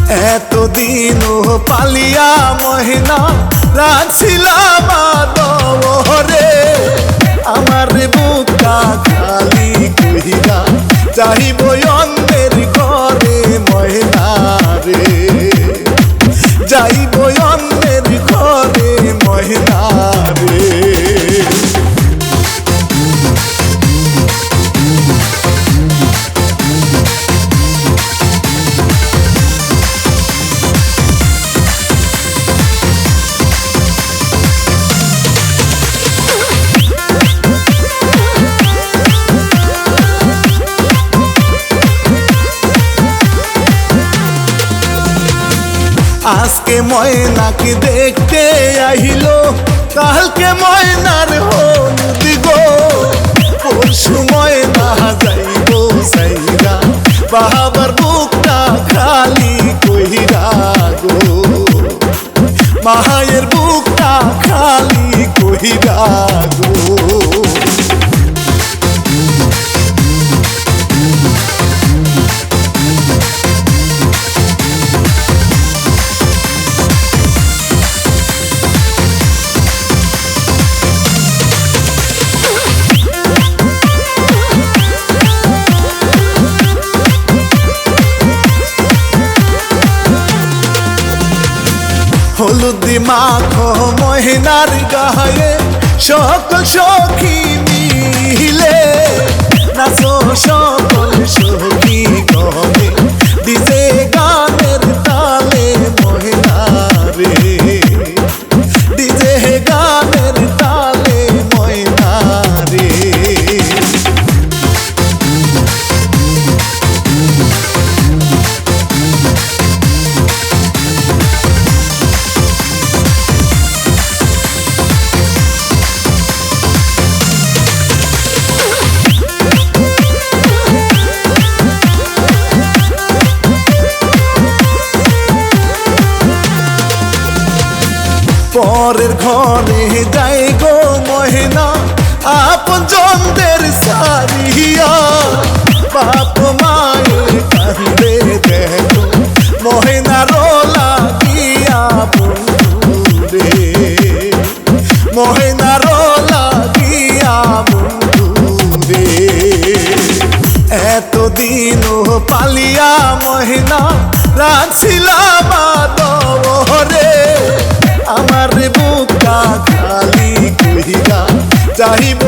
এতদিন পালিয়া মহিনা রাখছিলাম আদরে, আমার বুকটা খালি কহিরা চাহিব অন্যের ঘরে মহিনা রে, যাইব অন্যের ঘরে মহিনা রে। আজকে ময়নাকে দেখতে আহিল, কালকে ময়নার হলুদ গো, পরশু ময়না যাইব সাইরা বাবার বুকটা খালি কইরা গো, মায়ের বুকটা খালি কইরা গো। হলুদ মাখো মহিনার গায়ে সকল সখী মিলে, নাচো সকল সখী গনে ডিজে গানের তালে মহিনা রে, ডিজে গানের তালে মহিনা রে। পরের ঘরে যাই গো মহিনা আপন জনদের সারিয়া, বাপ মায়ের কান্দে দেখো মহিনা রোলা গিয়া বন্ধু রে, মহিনা রোলা গিয়া বন্ধু রে। এতদিন পালিয়া মহিনা রাখছিলাম আদরে, আমার বুকটা খালি কহিরা চাহিব